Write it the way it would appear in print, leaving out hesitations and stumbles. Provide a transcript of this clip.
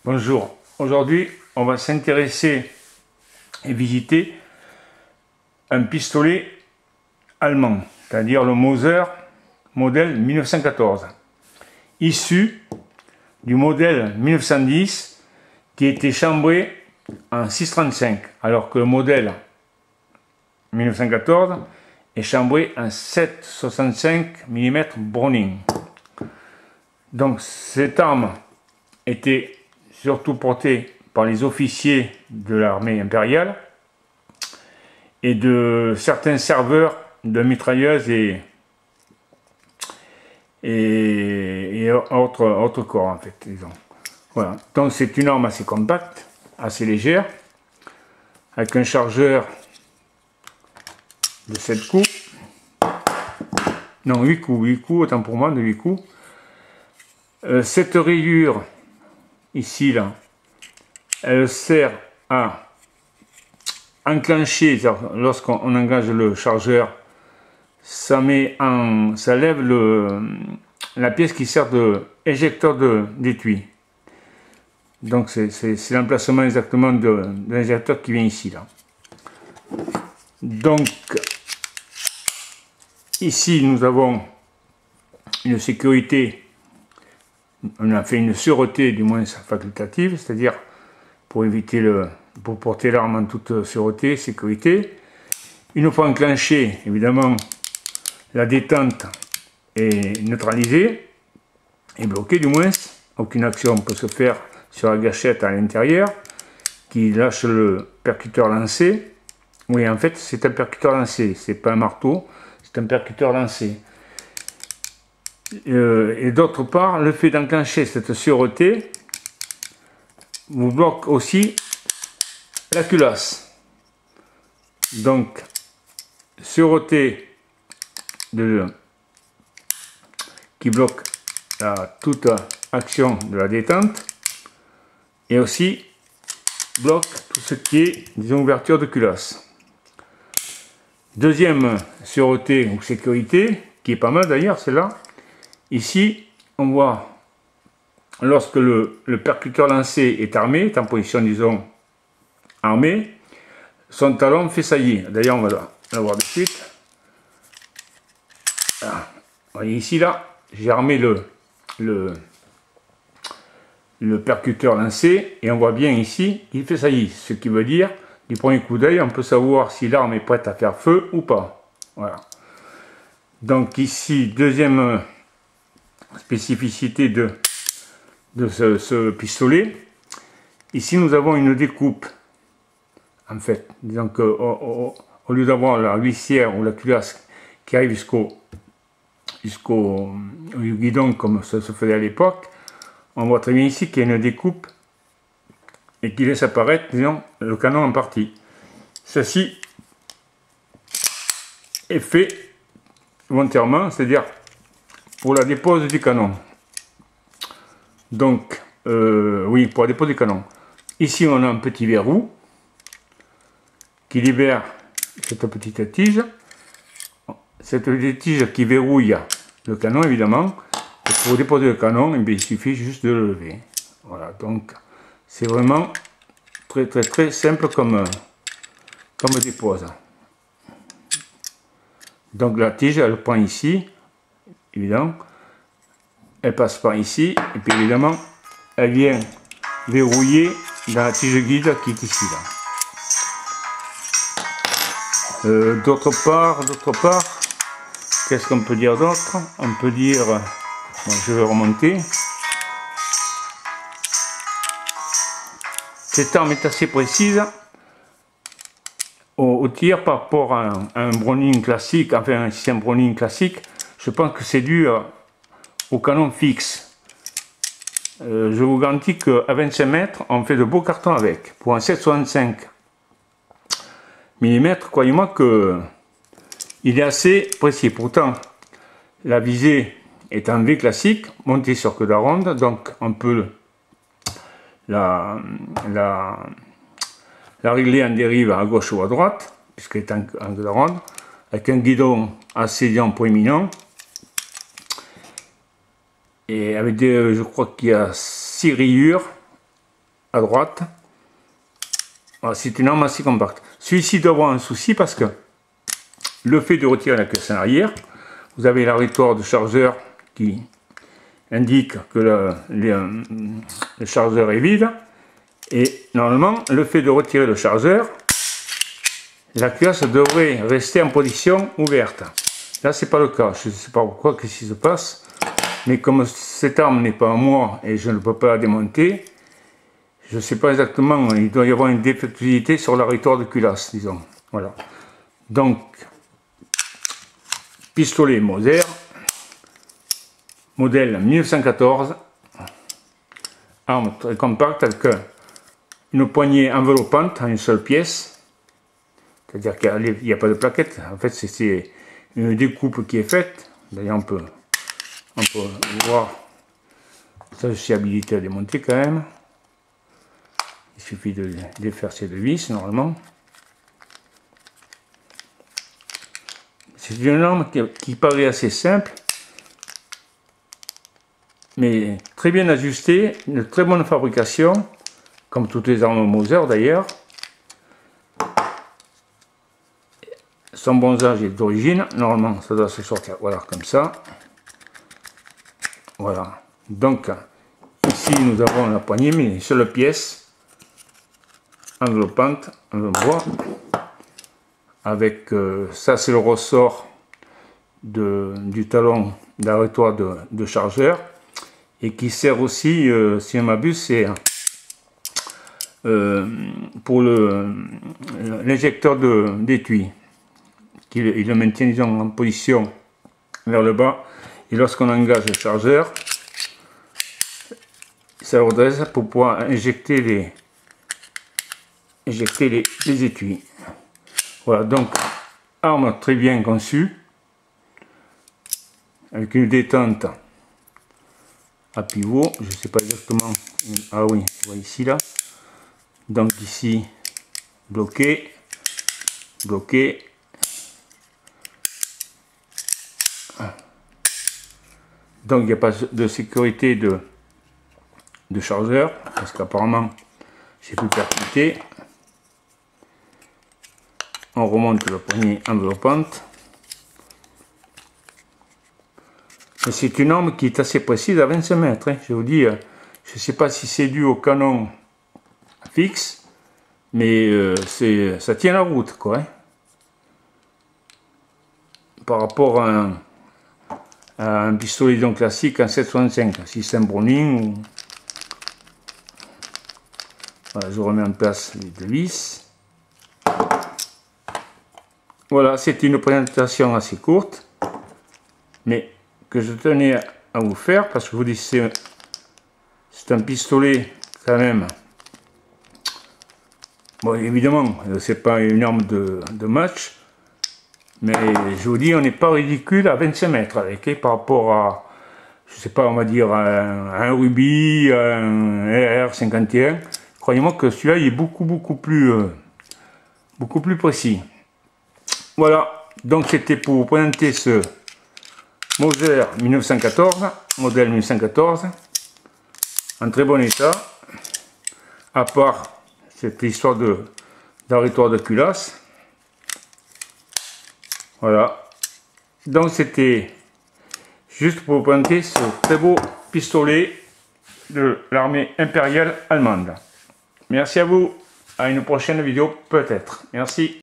Bonjour, aujourd'hui on va s'intéresser et visiter un pistolet allemand, c'est-à-dire le Mauser modèle 1914, issu du modèle 1910 qui était chambré en 6,35, alors que le modèle 1914 est chambré en 7,65 mm Browning. Donc cette arme était surtout portée par les officiers de l'armée impériale et de certains serveurs de mitrailleuses et autres corps en fait, disons. Voilà. Donc c'est une arme assez compacte, assez légère, avec un chargeur de 7 coups, non 8 coups, autant pour moi, de 8 coups. Cette rayure ici là, elle sert à enclencher, lorsqu'on engage le chargeur, ça lève la pièce qui sert de éjecteur d'étui. Donc c'est l'emplacement exactement de l'injecteur qui vient ici là. Donc ici nous avons une sécurité. On a fait une sûreté, du moins facultative, c'est-à-dire pour pour porter l'arme en toute sûreté, sécurité. Une fois enclenché, évidemment, la détente est neutralisée, est bloquée du moins. Aucune action peut se faire sur la gâchette à l'intérieur, qui lâche le percuteur lancé. Oui, en fait, c'est un percuteur lancé, c'est pas un marteau, c'est un percuteur lancé. Et d'autre part, le fait d'enclencher cette sûreté vous bloque aussi la culasse. Donc, sûreté qui bloque toute action de la détente et aussi bloque tout ce qui est, disons, ouverture de culasse. Deuxième sûreté ou sécurité, qui est pas mal d'ailleurs, c'est là. Ici, on voit, lorsque le percuteur lancé est armé, est en position, disons, armé, son talon fait saillir. D'ailleurs, on va la voir de suite. Voilà. Vous voyez ici, là, j'ai armé le percuteur lancé, et on voit bien ici qu'il fait saillir. Ce qui veut dire, du premier coup d'œil, on peut savoir si l'arme est prête à faire feu ou pas. Voilà. Donc ici, deuxième spécificité de ce pistolet. Ici nous avons une découpe, en fait, disons que au lieu d'avoir la huissière ou la culasse qui arrive jusqu'au guidon comme ça se faisait à l'époque, on voit très bien ici qu'il y a une découpe et qui laisse apparaître, disons, le canon en partie. Ceci est fait volontairement, c'est-à-dire pour la dépose du canon. Donc, oui, pour la dépose du canon. Ici, on a un petit verrou qui libère cette petite tige. Cette petite tige qui verrouille le canon, évidemment. Et pour déposer le canon, eh bien, il suffit juste de le lever. Voilà, donc c'est vraiment très simple comme dépose. Donc la tige, elle prend ici, évidemment. Elle passe par ici, et puis évidemment, elle vient verrouiller dans la tige guide qui est ici. D'autre part, qu'est-ce qu'on peut dire d'autre? On peut dire, bon, je vais remonter. Cette arme est assez précise au tir par rapport à un Browning classique, enfin un système Browning classique. Je pense que c'est dû au canon fixe. Je vous garantis qu'à 25 mètres, on fait de beaux cartons avec. Pour un 7,65 mm, croyez-moi que il est assez précis. Pourtant, la visée est en V classique, montée sur queue de ronde, donc on peut la régler en dérive à gauche ou à droite, puisqu'elle est en queue de ronde, avec un guidon assez proéminent. Et avec je crois qu'il y a 6 rayures à droite. Voilà, c'est une arme assez compacte. Celui-ci doit avoir un souci parce que le fait de retirer la caisse en arrière, vous avez l'arrêtoire de chargeur qui indique que le chargeur est vide. Et normalement, le fait de retirer le chargeur, la culasse devrait rester en position ouverte. Là, c'est pas le cas. Je ne sais pas pourquoi, qu'est-ce qui se passe. Mais comme cette arme n'est pas à moi et je ne peux pas la démonter, je ne sais pas exactement. Il doit y avoir une défectuosité sur l'arrêtoire de culasse, disons. Voilà. Donc, pistolet Mauser, modèle 1914, arme très compacte avec une poignée enveloppante en une seule pièce, c'est-à-dire qu'il n'y a pas de plaquette. En fait, c'est une découpe qui est faite. D'ailleurs, on peut voir, ça je suis habilité à démonter quand même. Il suffit de défaire ces deux vis normalement. C'est une arme qui paraît assez simple, mais très bien ajustée, une très bonne fabrication, comme toutes les armes Mauser d'ailleurs. Son bronzage est d'origine, normalement ça doit se sortir, voilà, comme ça. Voilà, donc ici nous avons la poignée, mais une seule pièce, enveloppante, on le voit. Avec ça, c'est le ressort du talon d'arrêtoire de chargeur et qui sert aussi, si on m'abuse, c'est pour l'injecteur d'étui. Il le maintient, disons, en position vers le bas, et lorsqu'on engage le chargeur, ça redresse pour pouvoir injecter les étuis. Voilà, donc arme très bien conçue, avec une détente à pivot, je ne sais pas exactement, ah oui, je vois ici là, donc ici bloqué, bloqué, donc il n'y a pas de sécurité de chargeur, parce qu'apparemment j'ai pu percuter. On remonte la poignée enveloppante. C'est une arme qui est assez précise à 25 mètres. Hein. Je vous dis, je ne sais pas si c'est dû au canon fixe, mais ça tient la route, quoi. Hein. Par rapport à un pistolet donc classique en 7,65, si c'est un Browning. Ou... Voilà, je remets en place les deux vis. Voilà, c'est une présentation assez courte, mais que je tenais à vous faire parce que je vous dis c'est un pistolet quand même. Bon, évidemment, c'est pas une arme de match, mais je vous dis, on n'est pas ridicule à 25 mètres avec, par rapport à, je sais pas, on va dire un Ruby, un RR51. Croyez-moi que celui-là, il est beaucoup plus précis. Voilà, donc c'était pour vous présenter ce Mauser 1914, modèle 1914, en très bon état, à part cette histoire d'arrêtoire de culasse. Voilà, donc c'était juste pour vous présenter ce très beau pistolet de l'armée impériale allemande. Merci à vous, à une prochaine vidéo peut-être. Merci.